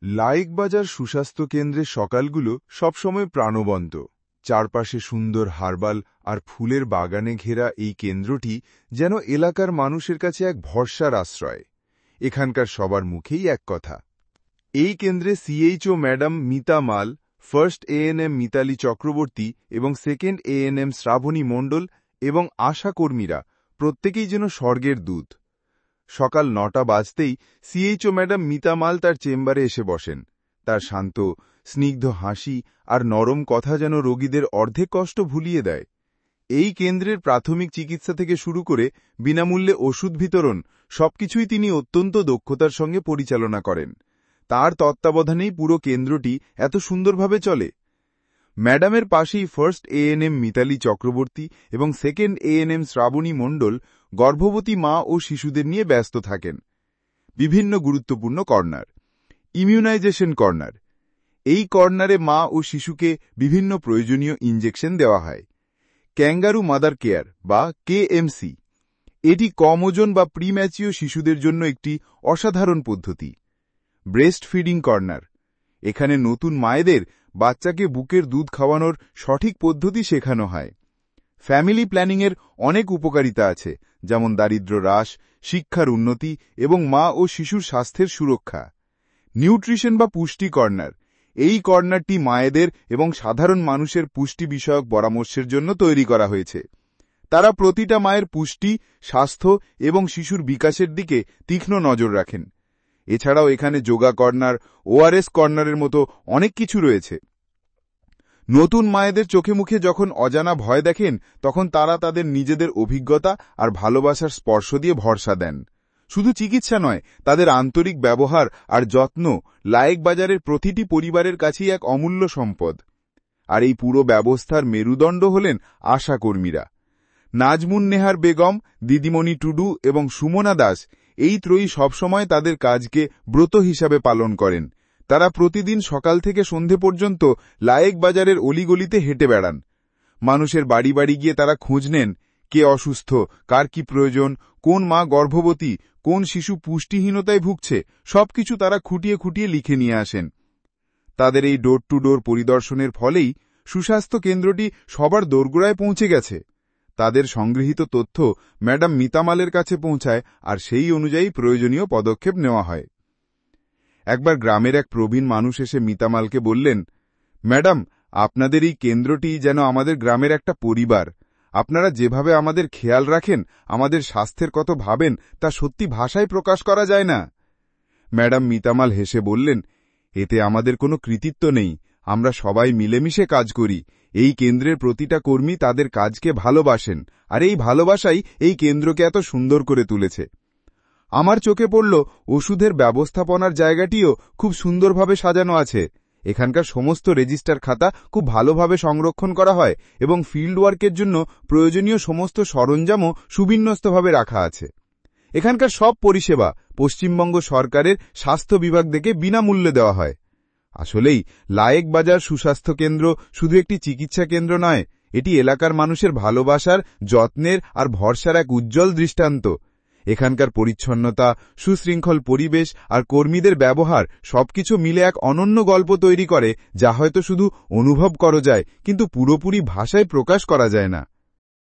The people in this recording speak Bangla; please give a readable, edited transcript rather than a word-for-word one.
লায়েকবাজার সুস্বাস্থ্য কেন্দ্রের সকালগুলো সবসময় প্রাণবন্ত। চারপাশে সুন্দর হার্বাল আর ফুলের বাগানে ঘেরা এই কেন্দ্রটি যেন এলাকার মানুষের কাছে এক ভরসার আশ্রয়। এখানকার সবার মুখেই এক কথা। এই কেন্দ্রে সিএইচও ম্যাডাম মিতা মাল, ফার্স্ট এএনএম মিতালি চক্রবর্তী এবং সেকেন্ড এএনএম শ্রাবণী মণ্ডল এবং আশা কর্মীরা প্রত্যেকেই যেন স্বর্গের দূত। সকাল ৯টা বাজতেই সিএইচও ম্যাডাম মিতা মাল তার চেম্বারে এসে বসেন। তার শান্ত, স্নিগ্ধ হাসি আর নরম কথা যেন রোগীদের অর্ধেক কষ্ট ভুলিয়ে দেয়। এই কেন্দ্রের প্রাথমিক চিকিৎসা থেকে শুরু করে বিনামূল্যে ওষুধ বিতরণ সবকিছুই তিনি অত্যন্ত দক্ষতার সঙ্গে পরিচালনা করেন। তার তত্ত্বাবধানেই পুরো কেন্দ্রটি এত সুন্দরভাবে চলে। ম্যাডামের পাশেই ফার্স্ট এএনএম মিতালি চক্রবর্তী এবং সেকেন্ড এএনএম শ্রাবণী মণ্ডল গর্ভবতী মা ও শিশুদের নিয়ে ব্যস্ত থাকেন। বিভিন্ন গুরুত্বপূর্ণ কর্নার। Immunisation corner. এই কর্নারে মা ও শিশুকে বিভিন্ন প্রয়োজনীয় ইনজেকশন দেওয়া হয়। ক্যাঙ্গারু মাদার কেয়ার বা কেএমসি। এটি কম ওজন বা প্রিম্যাচিওর শিশুদের জন্য একটি অসাধারণ পদ্ধতি। Breast feeding corner. এখানে নতুন মায়েদের বাচ্চাকে বুকের দুধ খাওয়ানোর সঠিক পদ্ধতি শেখানো হয়। ফ্যামিলি প্ল্যানিংয়ের অনেক উপকারিতা আছে, যেমন দারিদ্র্য হ্রাস, শিক্ষার উন্নতি এবং মা ও শিশুর স্বাস্থ্যের সুরক্ষা। নিউট্রিশন বা পুষ্টি কর্নার। এই কর্নারটি মায়েদের এবং সাধারণ মানুষের পুষ্টি বিষয়ক পরামর্শের জন্য তৈরি করা হয়েছে। তারা প্রতিটা মায়ের পুষ্টি, স্বাস্থ্য এবং শিশুর বিকাশের দিকে তীক্ষ্ণ নজর রাখেন। এছাড়াও এখানে যোগা কর্নার, ওআরএস কর্নারের মতো অনেক কিছু রয়েছে। নতুন মায়েদের চোখে মুখে যখন অজানা ভয় দেখেন, তখন তারা তাদের নিজেদের অভিজ্ঞতা আর ভালোবাসার স্পর্শ দিয়ে ভরসা দেন। শুধু চিকিৎসা নয়, তাদের আন্তরিক ব্যবহার আর যত্ন লায়েকবাজারের প্রতিটি পরিবারের কাছেই এক অমূল্য সম্পদ। আর এই পুরো ব্যবস্থার মেরুদণ্ড হলেন আশা কর্মীরা। নাজমুন নেহার বেগম, দিদিমণি টুডু এবং সুমনা দাস এই ত্রয়ী সবসময় তাদের কাজকে ব্রত হিসাবে পালন করেন। তারা প্রতিদিন সকাল থেকে সন্ধে পর্যন্ত লায়েকবাজারের অলিগলিতে হেঁটে বেড়ান। মানুষের বাড়ি বাড়ি গিয়ে তারা খোঁজ নেন, কে অসুস্থ, কার কি প্রয়োজন, কোন মা গর্ভবতী, কোন শিশু পুষ্টিহীনতায় ভুগছে, সবকিছু তারা খুঁটিয়ে খুঁটিয়ে লিখে নিয়ে আসেন। তাদের এই ডোর টু ডোর পরিদর্শনের ফলেই সুস্বাস্থ্য কেন্দ্রটি সবার দোরগোড়ায় পৌঁছে গেছে। তাদের সংগৃহীত তথ্য ম্যাডাম মিতামালের কাছে পৌঁছায় আর সেই অনুযায়ী প্রয়োজনীয় পদক্ষেপ নেওয়া হয়। একবার গ্রামের এক প্রবীণ মানুষ এসে মিতামালকে বললেন, ম্যাডাম, আপনাদের এই কেন্দ্রটি যেন আমাদের গ্রামের একটা পরিবার। আপনারা যেভাবে আমাদের খেয়াল রাখেন, আমাদের স্বাস্থ্যের কত ভাবেন, তা সত্যি ভাষায় প্রকাশ করা যায় না। ম্যাডাম মিতামাল হেসে বললেন, এতে আমাদের কোনো কৃতিত্ব নেই, আমরা সবাই মিলেমিশে কাজ করি। এই কেন্দ্রের প্রতিটা কর্মী তাদের কাজকে ভালোবাসেন, আর এই ভালোবাসাই এই কেন্দ্রকে এত সুন্দর করে তুলেছে। আমার চোখে পড়ল ওষুধের ব্যবস্থাপনার জায়গাটিও খুব সুন্দরভাবে সাজানো আছে। এখানকার সমস্ত রেজিস্টার খাতা খুব ভালোভাবে সংরক্ষণ করা হয় এবং ফিল্ড ওয়ার্কের জন্য প্রয়োজনীয় সমস্ত সরঞ্জামও সুবিন্যস্তভাবে রাখা আছে। এখানকার সব পরিষেবা পশ্চিমবঙ্গ সরকারের স্বাস্থ্য বিভাগ থেকে বিনামূল্যে দেওয়া হয়। আসলেই লায়েকবাজার সুস্বাস্থ্য কেন্দ্র শুধু একটি চিকিৎসা কেন্দ্র নয়, এটি এলাকার মানুষের ভালোবাসার, যত্নের আর ভরসার এক উজ্জ্বল দৃষ্টান্ত। এখানকার পরিচ্ছন্নতা, সুশৃঙ্খল পরিবেশ আর কর্মীদের ব্যবহার সবকিছু মিলে এক অনন্য গল্প তৈরি করে, যা হয়তো শুধু অনুভব করা যায়, কিন্তু পুরোপুরি ভাষায় প্রকাশ করা যায় না।